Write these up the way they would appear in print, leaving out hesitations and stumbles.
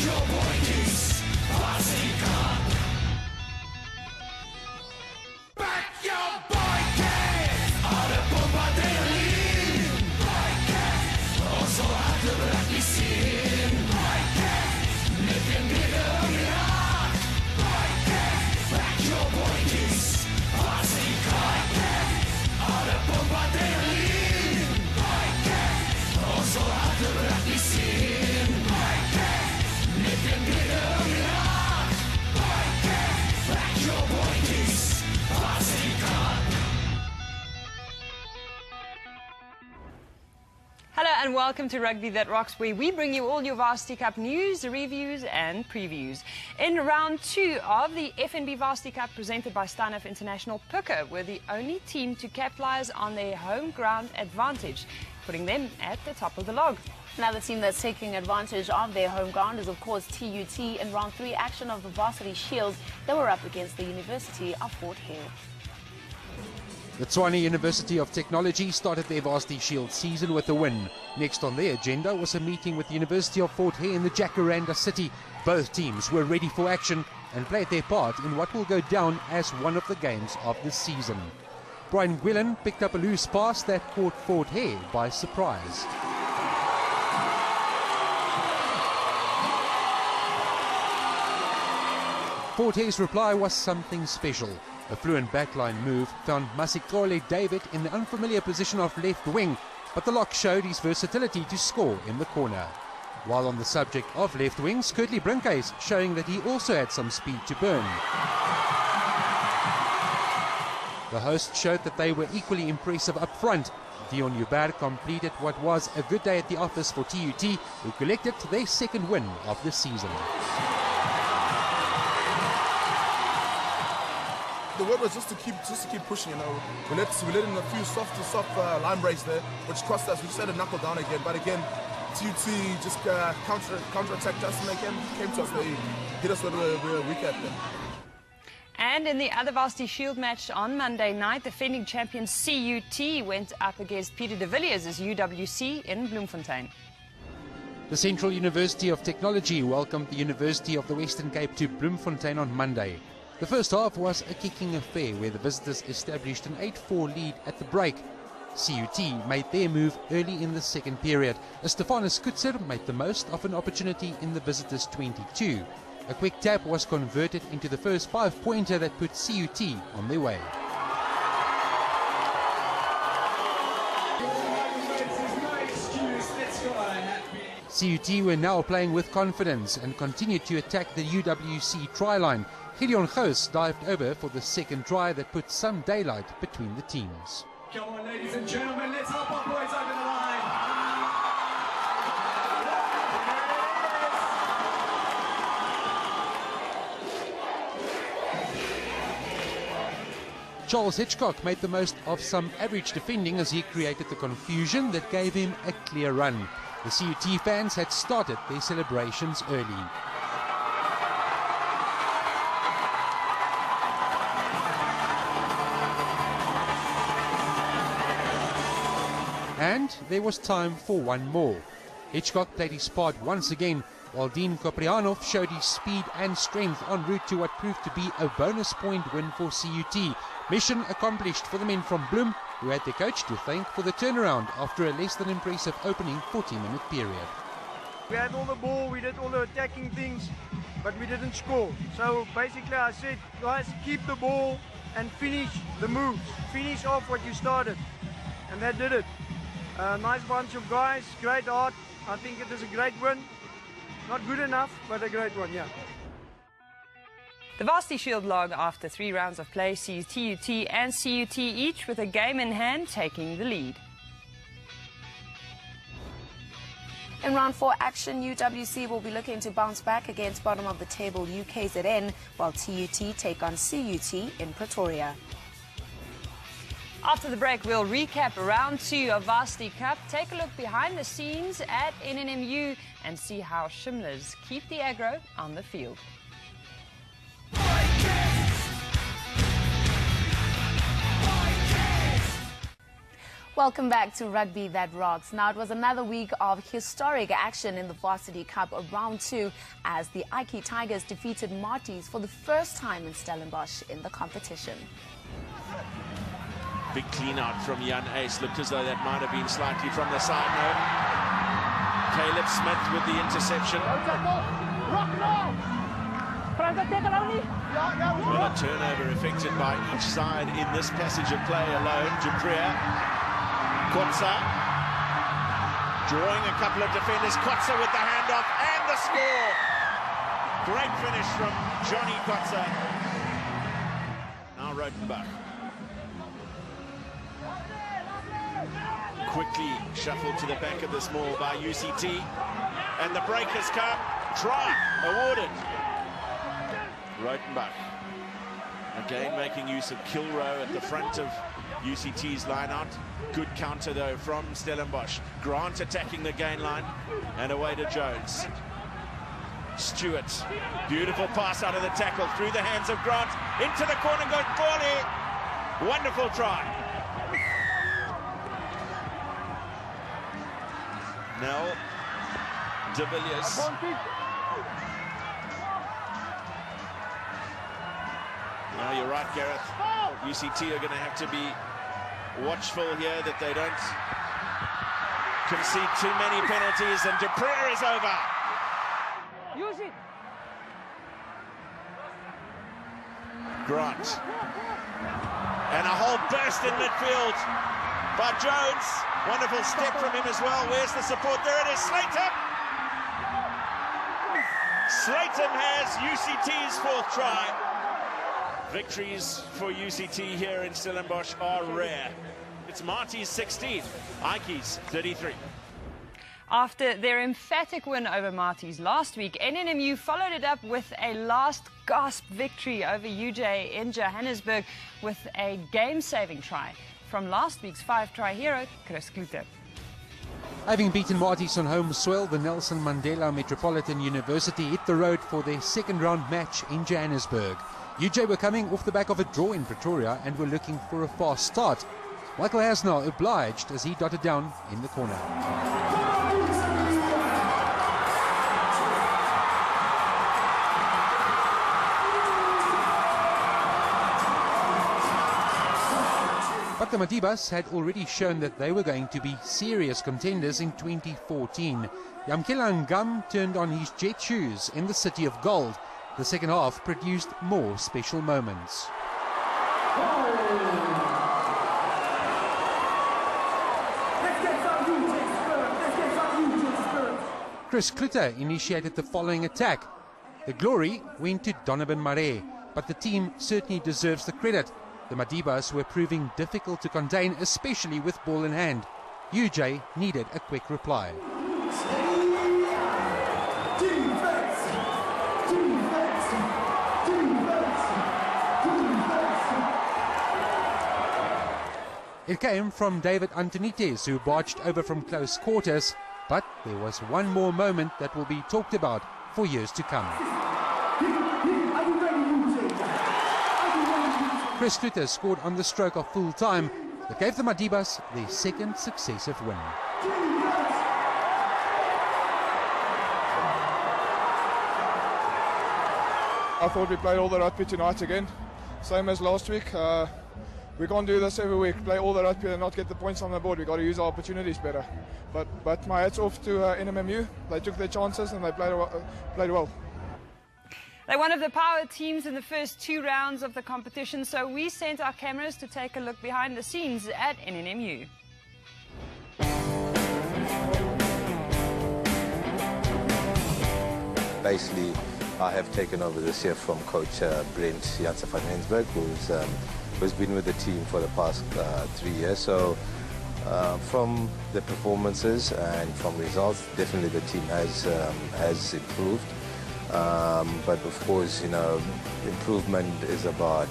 Your Boytjies Varsity Cup. Back your Boytjies! Alle bombarderen! Boytjies! Onze harten laten zien! Boytjies! Met een glitter in je hart! Boytjies! Back your Boytjies Varsity Cup. Alle bombarderen! Boytjies! Onze harten laten zien! Your Boytjies Varsity Cup. Hello and welcome to Rugby That Rocks, where we bring you all your Varsity Cup news, reviews and previews. In round 2 of the FNB Varsity Cup presented by Steinhoff International, Puka were the only team to capitalise on their home ground advantage, putting them at the top of the log. Another team that's taking advantage of their home ground is, of course, TUT in round 3 action of the Varsity Shield. They were up against the University of Fort Hare. The Tshwane University of Technology started their Varsity Shield season with a win. Next on their agenda was a meeting with the University of Fort Hare in the Jacaranda City. Both teams were ready for action and played their part in what will go down as one of the games of the season. Brian Gwillan picked up a loose pass that caught Fort Hare by surprise. Fort Hare's reply was something special. A fluent backline move found Masikole David in the unfamiliar position of left wing, but the lock showed his versatility to score in the corner. While on the subject of left wings, Kurtley Brinkhuis showing that he also had some speed to burn. The hosts showed that they were equally impressive up front. Dion Uber completed what was a good day at the office for TUT, who collected their second win of the season. The word was just to keep pushing, you know. We let in a few soft line breaks there, which cost us. We just had to knuckle down again. But again, TUT just counter-attacked us and they came to us. They hit us where we were weak at them. And in the other Varsity Shield match on Monday night, the defending champion CUT went up against Peter de Villiers' UWC in Bloemfontein. The Central University of Technology welcomed the University of the Western Cape to Bloemfontein on Monday. The first half was a kicking affair where the visitors established an 8-4 lead at the break. CUT made their move early in the second period, as Stefanus Kutzer made the most of an opportunity in the visitors' 22. A quick tap was converted into the first 5-pointer that put CUT on their way. CUT were now playing with confidence and continued to attack the UWC try line. Gideon Gous dived over for the second try that put some daylight between the teams. Come on, ladies and gentlemen, let's help our boys over the line. Charles Hitchcock made the most of some average defending as he created the confusion that gave him a clear run. The CUT fans had started their celebrations early. And there was time for one more. Hitchcock played his part once again, while Dean Koprianov showed his speed and strength en route to what proved to be a bonus point win for CUT. Mission accomplished for the men from Bloem, who had their coach to thank for the turnaround after a less than impressive opening 40-minute period. We had all the ball, we did all the attacking things, but we didn't score. So basically I said, guys, keep the ball and finish the moves. Finish off what you started. And that did it. Nice bunch of guys, great art. I think it is a great win. Not good enough, but a great one, yeah. The Varsity Shield log after 3 rounds of play sees TUT and CUT each with a game in hand taking the lead. In round 4 action, UWC will be looking to bounce back against bottom of the table UKZN, while TUT take on CUT in Pretoria. After the break, we'll recap round 2 of Varsity Cup, take a look behind the scenes at NNMU and see how Shimlers keep the aggro on the field. Welcome back to Rugby That Rocks. Now, it was another week of historic action in the Varsity Cup round 2 as the Ike Tigers defeated Motshidisi for the first time in Stellenbosch in the competition. Big clean out from Jan Ace. Looked as though that might have been slightly from the side. No. Caleb Smit with the interception. Well, a turnover affected by each side in this passage of play alone. Jupria, Kotsa, drawing a couple of defenders. Kotsa with the handoff and the score. Great finish from Johnny Kotsa. Now Rotenbach. Quickly shuffled to the back of this maul by UCT. And the break has come. Try awarded. Rotenbach again making use of Kilroe at the front of UCT's line-out. Good counter though from Stellenbosch. Grant attacking the gain line and away to Jones. Stewart, beautiful pass out of the tackle through the hands of Grant into the corner goes Corley. Wonderful try. Nell de Villiers. No, you're right, Gareth. UCT are going to have to be watchful here that they don't concede too many penalties, and Dupree is over. Use it. Grant. And a whole burst in midfield by Jones. Wonderful step from him as well. Where's the support? There it is, Slatham. Slatham has UCT's 4th try. Victories for UCT here in Stellenbosch are rare. It's Marty's 16, Ike's 33. After their emphatic win over Motshidisi last week, NNMU followed it up with a last gasp victory over UJ in Johannesburg with a game-saving try from last week's 5-try hero, Chris Klute. Having beaten Motshidisi on home soil, the Nelson Mandela Metropolitan University hit the road for their second-round match in Johannesburg. UJ were coming off the back of a draw in Pretoria and were looking for a fast start. Michael Hasnar obliged as he dotted down in the corner. But the Madibas had already shown that they were going to be serious contenders in 2014. Yamkela Ngam turned on his jet shoes in the City of Gold. The second half produced more special moments. Chris Klute initiated the following attack. The glory went to Donovan Mare, but the team certainly deserves the credit. The Madibas were proving difficult to contain, especially with ball in hand. UJ needed a quick reply. It came from David Antonites, who barged over from close quarters, but there was one more moment that will be talked about for years to come. Chris Klute scored on the stroke of full time that gave the Madibas their second successive win. I thought we played all the rugby tonight again, same as last week. We can't do this every week, play all the rugby and not get the points on the board. We've got to use our opportunities better. But my hat's off to NMMU. They took their chances and they played well. They're one of the power teams in the first 2 rounds of the competition, so we sent our cameras to take a look behind the scenes at NNMU. Basically, I have taken over this year from Coach Brent Jansen van Rensburg, who's been with the team for the past 3 years. So from the performances and from results, definitely the team has improved. But of course, improvement is about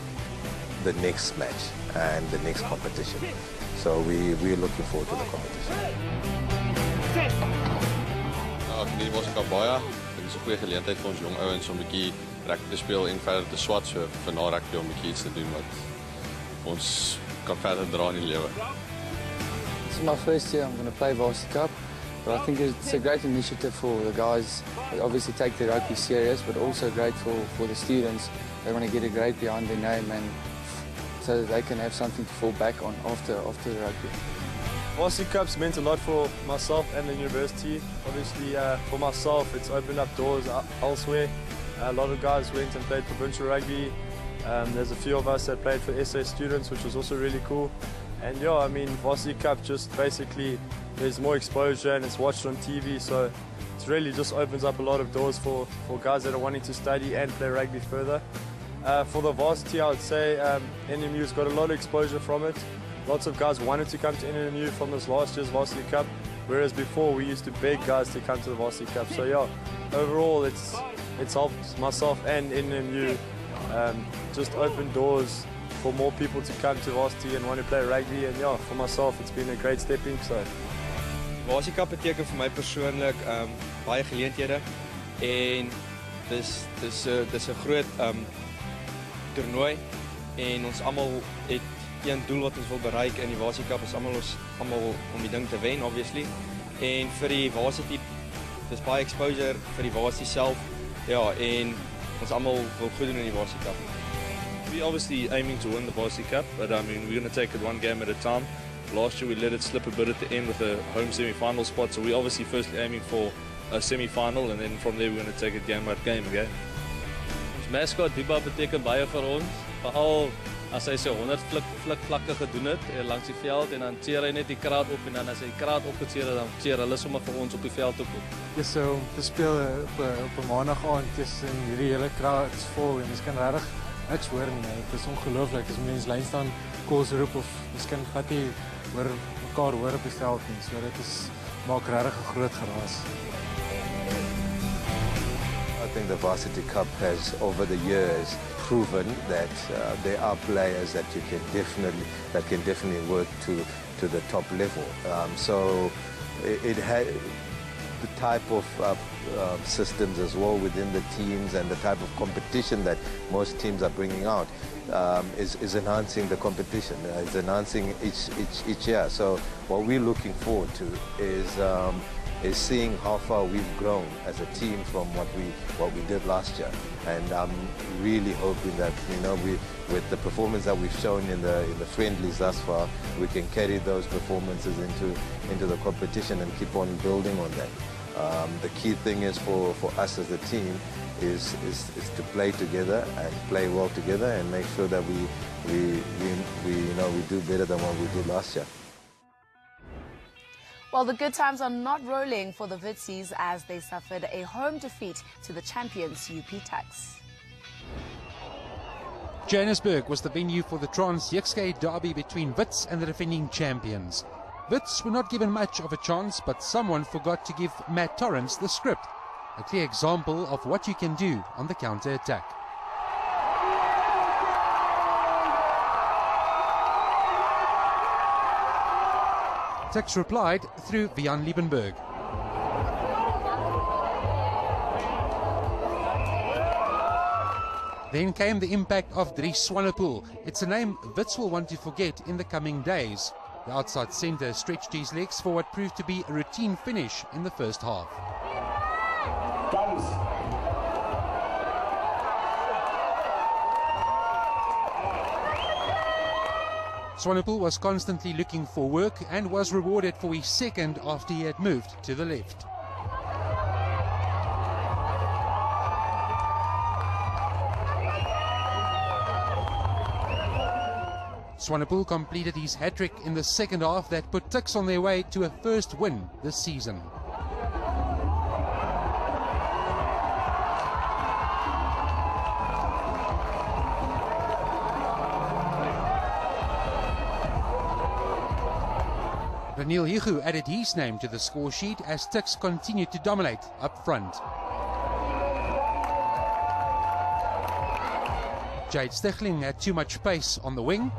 the next match and the next competition. So we're looking forward to the competition. Dit was ek baie. Dit is 'n goeie geleentheid vir ons jong ouens om 'n bietjie rugby te speel en verder te swat, so vir na rugby om 'n bietjie iets te doen wat ons kan verder dra in die lewe. is my first year. I'm going to play Varsity Cup, but I think it's a great initiative for the guys. They obviously take the rugby serious, but also great for the students. They want to get a grade behind their name, and so that they can have something to fall back on after the rugby. Varsity Cup's meant a lot for myself and the university. Obviously, for myself, it's opened up doors elsewhere. A lot of guys went and played provincial rugby. There's a few of us that played for SA students, which was also really cool. And yeah, I mean, Varsity Cup just basically, there's more exposure and it's watched on TV, so it really just opens up a lot of doors for guys that are wanting to study and play rugby further. For the varsity, I would say NMU's got a lot of exposure from it. Lots of guys wanted to come to NMU from this last year's Varsity Cup, whereas before we used to beg guys to come to the Varsity Cup. So yeah, overall it's helped myself and NMU just open doors for more people to come to varsity and want to play rugby. And yeah, for myself it's been a great stepping stone. Varsity Cup beteken vir my persoonlik baie geleenthede en dis 'n groot toernooi en ons almal het een doel wat ons wil bereik in die Varsity Cup, is almal om die ding te wen obviously. En vir die varsity dis baie exposure vir die varsity self. Ja, en ons almal wil goed doen in die Varsity Cup. We're obviously aiming to win the Varsity Cup, but I mean, we're going to take it one game at a time. Last year we let it slip a bit at the end with a home semi-final spot, so we're obviously firstly aiming for a semi-final, and then from there we're going to take it game by game, okay? Ons mascot Biba beteken baie vir ons, veral as hy so 100 vlakke gedoen het langs die veld, en dan cheer hy net die kraat op, en dan as hy die kraat opgecheer het, dan cheer hulle sommer vir ons op die veld op. Ja, so om te speel op 'n maandag aand tussen hierdie hele kraat vol, en mens kan regtig niks hoor nie. Dit is ongelooflik as mense lyn staan, calls roep of miskien glad nie mekaar hoor op die veld nie. So dit maak regtig 'n groot geraas. I think the Varsity Cup has, over the years, proven that there are players that can definitely work to the top level. So it had the type of systems as well within the teams, and the type of competition that most teams are bringing out is enhancing the competition. It's enhancing each year. So what we're looking forward to is seeing how far we've grown as a team from what we did last year. And I'm really hoping that, you know, with the performance that we've shown in the friendlies thus far, we can carry those performances into the competition and keep on building on that. The key thing is for us as a team is to play together and play well together and make sure that we do better than what we did last year. Well, the good times are not rolling for the Vitsies as they suffered a home defeat to the champions UP Tuks. Johannesburg was the venue for the Trans-Yexkay derby between Wits and the defending champions. Wits were not given much of a chance, but someone forgot to give Matt Torrance the script. A clear example of what you can do on the counter-attack. Tuks replied through Vian Liebenberg. Then came the impact of Dries Swanepoel. It's a name Wits will want to forget in the coming days. The outside centre stretched his legs for what proved to be a routine finish in the first half. Swanepoel was constantly looking for work and was rewarded for his second after he had moved to the left. Swanepoel completed his hat-trick in the second half that put Tuks on their way to a first win this season. Raniel Hugo added his name to the score sheet as Tuks continued to dominate up front. Jade Stichling had too much pace on the wing.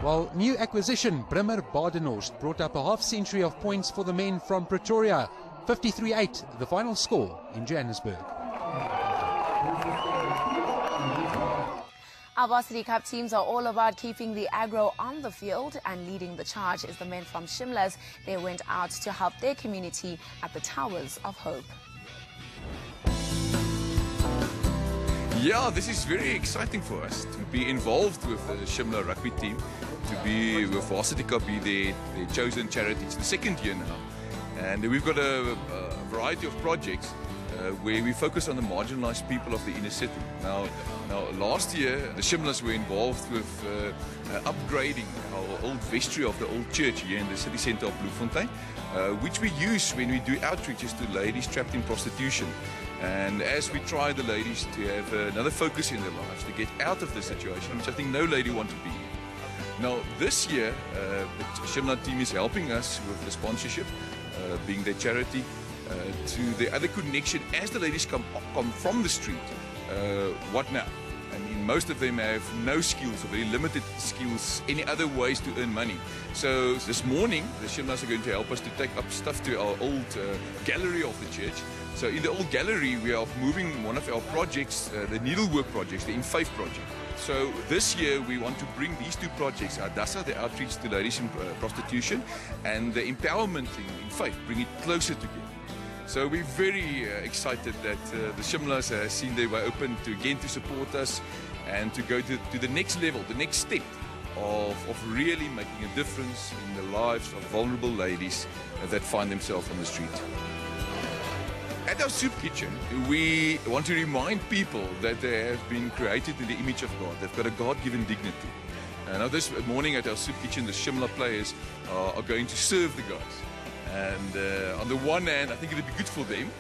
While new acquisition Brimmer Badenhorst brought up a half-century of points for the men from Pretoria. 53-8, the final score in Johannesburg. Our Varsity Cup teams are all about keeping the aggro on the field, and leading the charge is the men from Shimla's. They went out to help their community at the Towers of Hope. Yeah, this is very exciting for us to be involved with the Shimla rugby team, to be with Varsity Cup, be their chosen charity. It's the second year now, and we've got a variety of projects where we focus on the marginalized people of the inner city. Now last year, the Shimlas were involved with upgrading our old vestry of the old church here in the city centre of Bloemfontein, which we use when we do outreaches to ladies trapped in prostitution. And as we try the ladies to have another focus in their lives, to get out of the situation, which I think no lady wants to be in. Now, this year, the Shimla team is helping us with the sponsorship, being their charity, to the other connection as the ladies come from the street. What now? I mean, most of them have no skills or very limited skills, any other ways to earn money. So this morning, the Shimlas are going to help us to take up stuff to our old gallery of the church. So in the old gallery, we are moving one of our projects, the needlework projects, the In Faith project. So this year, we want to bring these two projects, our DASA, the outreach to ladies in prostitution, and the empowerment in faith, bring it closer together. So we're very excited that the Shimlas have seen their way open to again to support us and to go to the next level, the next step of really making a difference in the lives of vulnerable ladies that find themselves on the street. At our soup kitchen, we want to remind people that they have been created in the image of God. They've got a God-given dignity. Now this morning at our soup kitchen, the Shimla players are going to serve the guys. And on the one hand, I think it would be good for them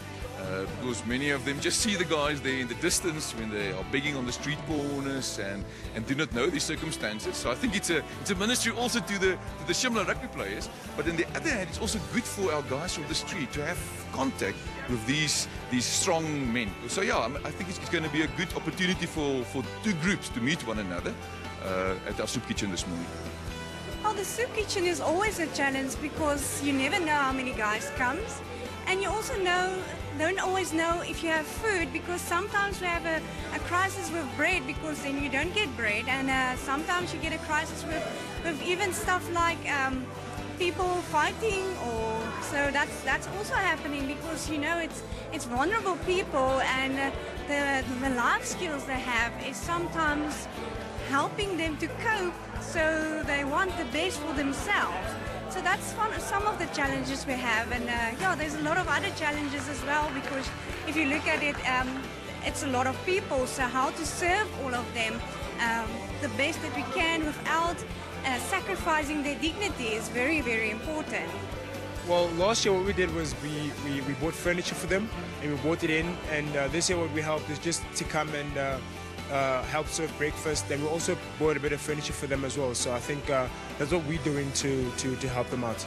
because many of them just see the guys there in the distance when they are begging on the street corners and do not know these circumstances. So I think it's a ministry also to the Shimla rugby players. But on the other hand, it's also good for our guys from the street to have contact with these strong men. So yeah, I think it's going to be a good opportunity for two groups to meet one another at our soup kitchen this morning. Well, the soup kitchen is always a challenge because you never know how many guys comes, and you also don't always know if you have food, because sometimes we have a crisis with bread because then you don't get bread, and sometimes you get a crisis with even stuff like people fighting, or so that's also happening because it's vulnerable people, and the life skills they have is sometimes helping them to cope, so they want the best for themselves. So that's some of the challenges we have, and yeah, there's a lot of other challenges as well, because if you look at it, it's a lot of people, so how to serve all of them the best that we can without sacrificing their dignity is very, very important. Well, last year what we did was we bought furniture for them and we brought it in, and this year what we helped is just to come and help serve breakfast, and we also bought a bit of furniture for them as well. So I think that's what we're doing to help them out.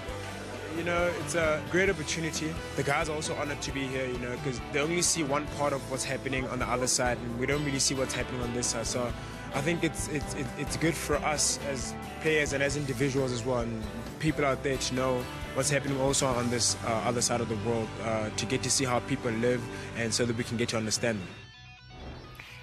You know, it's a great opportunity. The guys are also honored to be here, you know, because they only see one part of what's happening on the other side, and we don't really see what's happening on this side. So I think it's good for us as players and as individuals as well, and people out there to know what's happening also on this other side of the world, to get to see how people live, and so that we can get to understand them.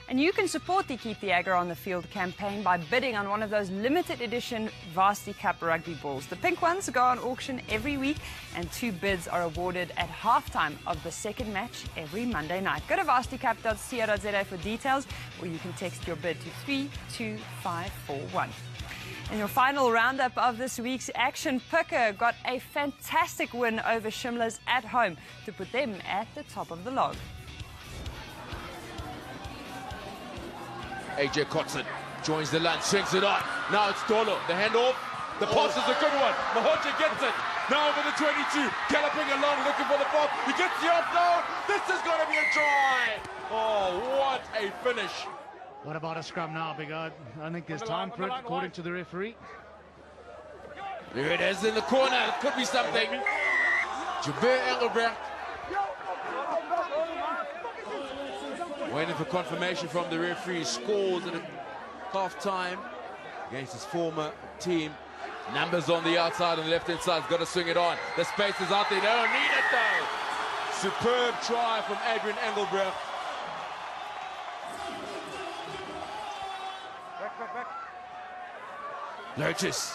And you can support the Keep the Aggro on the Field campaign by bidding on one of those limited edition Varsity Cup rugby balls. The pink ones go on auction every week, and 2 bids are awarded at halftime of the second match every Monday night. Go to varsitycup.co.za for details, or you can text your bid to 32541. In your final roundup of this week's action, Puka got a fantastic win over Shimla's at home to put them at the top of the log. AJ Kotson joins the line, swings it on. Now it's Dolo. The handoff. The pass is a good one. Mohono gets it. Now over the 22. Galloping along, looking for the ball. He gets the offload. This is going to be a try. Oh, what a finish. What about a scrum now, Big O? I think there's time for it, according to the referee. There it is in the corner. It could be something. Jabir Engelbrecht. Waiting for confirmation from the referee. Scores at half-time against his former team. Numbers on the outside, on the left-hand side. He's got to swing it on. The space is out there. They don't need it, though. Superb try from Adrian Engelbrecht. Lotus.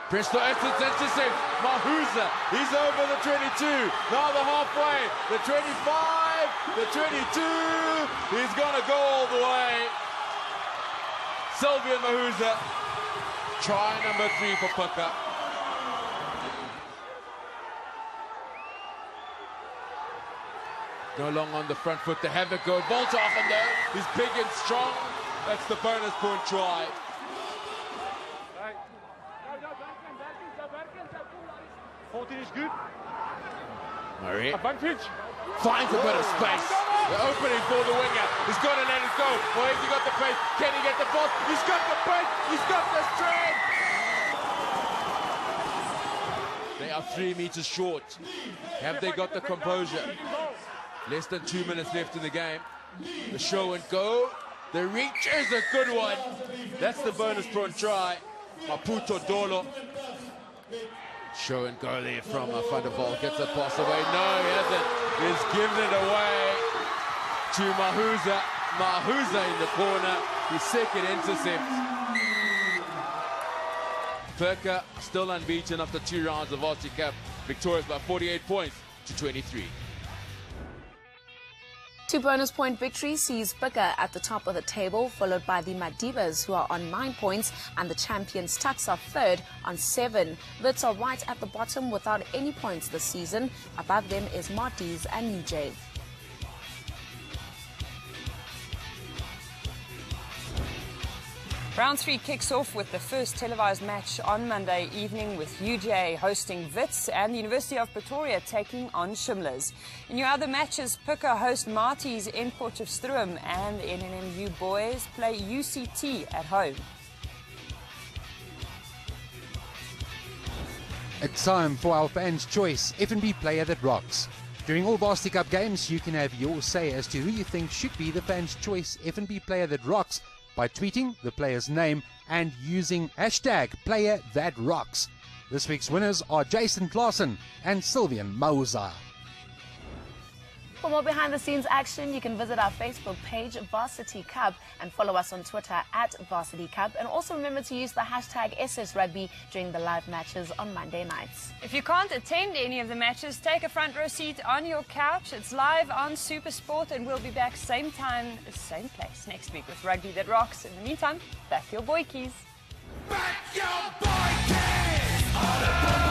Presto exits intercept. Mahuza. He's over the 22. Now the halfway. The 25. The 22. He's going to go all the way. Sylvian Mahuza. Try number 3 for Puka. No long on the front foot. They have it go. Volthoffen though. He's big and strong. That's the bonus point try. 14 is good. Murray finds a bit of space. The opening for the winger. He's got to let it go. Or has he got the pace? Can he get the ball? He's got the pace. He's got the strength. They are 3 meters short. Have they got the composure? Less than 2 minutes left in the game. The show and go. The reach is a good one. That's the bonus point try. Maputo Dolo. Show and go there from Van der Vaal. Gets a pass away. No, he hasn't. He's given it away to Mahuza. Mahuza in the corner. His second intercept. Perka still unbeaten after 2 rounds of Varsity Cup. Victorious by 48 points to 23. 2 bonus point victories sees Puka at the top of the table, followed by the Madibas, who are on 9 points, and the champions Tuks are third on 7. Wits are right at the bottom without any points this season. Above them is Marties and UJ. Round 3 kicks off with the first televised match on Monday evening, with UJ hosting Wits and the University of Pretoria taking on Shimlers. In your other matches, Puka host Marties in Potchefstroom, and the NNMU boys play UCT at home. It's time for our fans' choice FNB Player That Rocks. During all Varsity Cup games, you can have your say as to who you think should be the fans' choice FNB Player That Rocks by tweeting the player's name and using hashtag Player That Rocks. This week's winners are Jason Claassen and Sylvian Mauza. For more behind-the-scenes action, you can visit our Facebook page, Varsity Cup, and follow us on Twitter at Varsity Cup. And also remember to use the hashtag SSRugby during the live matches on Monday nights. If you can't attend any of the matches, take a front row seat on your couch. It's live on SuperSport, and we'll be back same time, same place next week with Rugby That Rocks. In the meantime, back your Boytjies. Back your Boytjies!